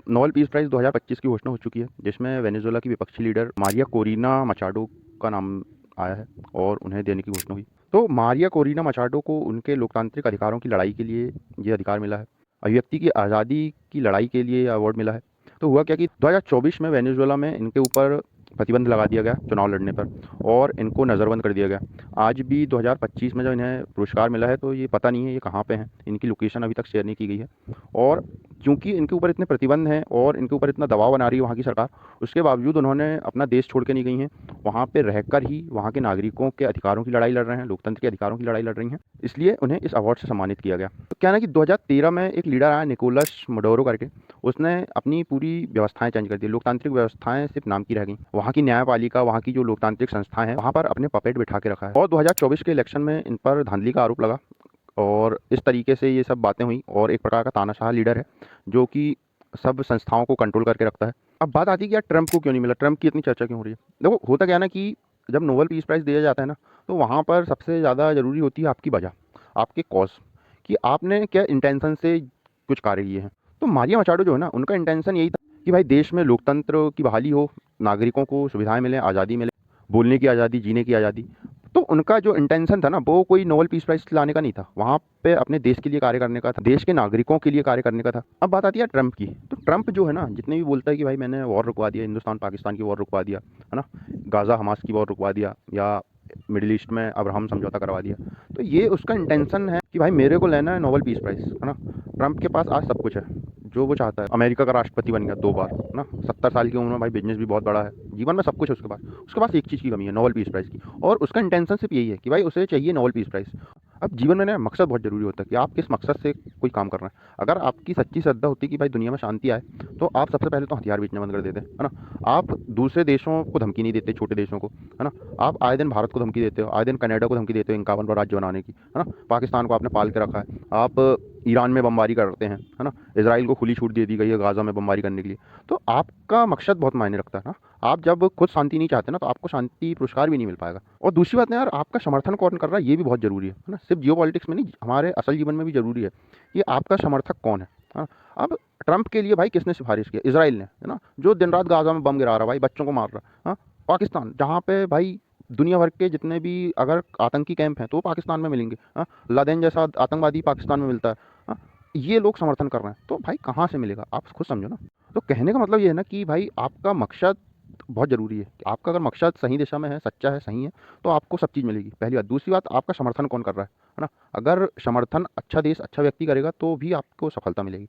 Nobel peace prize 2025 की घोषणा हो चुकी है, जिसमें वेनेजुएला की विपक्षी लीडर मारिया कोरिना मचाडो का नाम आया है और उन्हें देने की घोषणा हुई। तो मारिया कोरिना मचाडो को उनके लोकतांत्रिक अधिकारों की लड़ाई के लिए ये अधिकार मिला है। अभिव्यक्ति की आज़ादी की लड़ाई के लिए अवार्ड मिला है। तो हुआ क्या कि 2024 में वेनेजुएला में इनके ऊपर प्रतिबंध लगा दिया गया चुनाव लड़ने पर और इनको नज़रबंद कर दिया गया। आज भी 2025 में जब इन्हें पुरस्कार मिला है तो ये पता नहीं है ये कहाँ पे हैं, इनकी लोकेशन अभी तक शेयर नहीं की गई है। और क्योंकि इनके ऊपर इतने प्रतिबंध हैं और इनके ऊपर इतना दबाव बना रही है वहाँ की सरकार, उसके बावजूद उन्होंने अपना देश छोड़ के नहीं गई हैं। वहाँ पे रहकर ही वहाँ के नागरिकों के अधिकारों की लड़ाई लड़ रहे हैं, लोकतंत्र के अधिकारों की लड़ाई लड़ रही हैं, इसलिए उन्हें इस अवार्ड से सम्मानित किया गया। तो क्या है ना कि 2013 में एक लीडर आया निकोलस मडोरो करके, उसने अपनी पूरी व्यवस्थाएं चेंज कर दी। लोकतांत्रिक व्यवस्थाएं सिर्फ नाम की रह गई। वहाँ की न्यायपालिका, वहाँ की जो लोकतांत्रिक संस्थाएं हैं, वहाँ पर अपने पपेट बिठा के रखा है। और 2024 के इलेक्शन में इन पर धांधली का आरोप लगा और इस तरीके से ये सब बातें हुई और एक प्रकार का तानाशाह लीडर है जो कि सब संस्थाओं को कंट्रोल करके रखता है। अब बात आती है कि यार ट्रंप को क्यों नहीं मिला, ट्रंप की इतनी चर्चा क्यों हो रही है। देखो होता क्या है ना कि जब नोबेल पीस प्राइज़ दिया जाता है ना, तो वहाँ पर सबसे ज़्यादा ज़रूरी होती है आपकी वजह, आपके कॉज, कि आपने क्या इंटेंशन से कुछ कार्य किए हैं। तो मारिया मचाडो जो है ना, उनका इंटेंशन यही था कि भाई देश में लोकतंत्र की बहाली हो, नागरिकों को सुविधाएं मिलें, आज़ादी मिले, बोलने की आज़ादी, जीने की आज़ादी। तो उनका जो इंटेंशन था ना, वो कोई नोबेल पीस प्राइज़ लाने का नहीं था, वहाँ पे अपने देश के लिए कार्य करने का था, देश के नागरिकों के लिए कार्य करने का था। अब बात आती है ट्रंप की। तो ट्रंप जो है ना, जितने भी बोलता है कि भाई मैंने वॉर रुकवा दिया, हिंदुस्तान पाकिस्तान की वॉर रुकवा दिया, है ना, गाज़ा हमास की वॉर रुकवा दिया, या मिडिल ईस्ट में अब्राहम समझौता करवा दिया, तो ये उसका इंटेंशन है कि भाई मेरे को लेना है नोबेल पीस प्राइज़, है ना। ट्रंप के पास आज सब कुछ है जो वो चाहता है। अमेरिका का राष्ट्रपति बन गया 2 बार, है ना। 70 साल की उम्र में भाई बिजनेस भी बहुत बड़ा है, जीवन में सब कुछ है उसके पास। उसके पास एक चीज़ की कमी है, नोबेल पीस प्राइज़ की, और उसका इंटेंशन सिर्फ यही है कि भाई उसे चाहिए नोबेल पीस प्राइज़। अब जीवन में ना मकसद बहुत ज़रूरी होता है कि आप किस मकसद से कोई काम कर रहे हैं। अगर आपकी सच्ची श्रद्धा होती है कि भाई दुनिया में शांति आए, तो आप सबसे पहले तो हथियार बेचना बंद कर देते, है ना। आप दूसरे देशों को धमकी नहीं देते, छोटे देशों को, है ना। आप आए दिन भारत को धमकी देते हो, आए दिन कनाडा को धमकी देते हो 51 राज्य बनाने की, है ना। पाकिस्तान को आपने पाल के रखा है। आप ईरान में बमबारी करते हैं, है ना। इजराइल को खुली छूट दे दी गई है गाज़ा में बमबारी करने के लिए। तो आपका मकसद बहुत मायने रखता है ना। आप जब खुद शांति नहीं चाहते ना, तो आपको शांति पुरस्कार भी नहीं मिल पाएगा। और दूसरी बात ना यार, आपका समर्थन कौन कर रहा है ये भी बहुत ज़रूरी है ना। सिर्फ जियो पॉलिटिक्स में नहीं, हमारे असल जीवन में भी ज़रूरी है कि आपका समर्थक कौन है। हाँ, अब ट्रंप के लिए भाई किसने सिफारिश की? इजराइल ने, है ना, जो दिन रात गाज़ा में बम गिरा रहा है भाई, बच्चों को मार रहा है। हाँ, पाकिस्तान, जहाँ पे भाई दुनिया भर के जितने भी अगर आतंकी कैंप हैं तो वो पाकिस्तान में मिलेंगे। हाँ, लादेन जैसा आतंकवादी पाकिस्तान में मिलता है। हाँ, ये लोग समर्थन कर रहे हैं, तो भाई कहाँ से मिलेगा, आप खुद समझो ना। तो कहने का मतलब ये है ना कि भाई आपका मकसद बहुत ज़रूरी है। आपका अगर मकसद सही दिशा में है, सच्चा है, सही है, तो आपको सब चीज़ मिलेगी, पहली बात। दूसरी बात, आपका समर्थन कौन कर रहा है ना। अगर समर्थन अच्छा देश, अच्छा व्यक्ति करेगा तो भी आपको सफलता मिलेगी।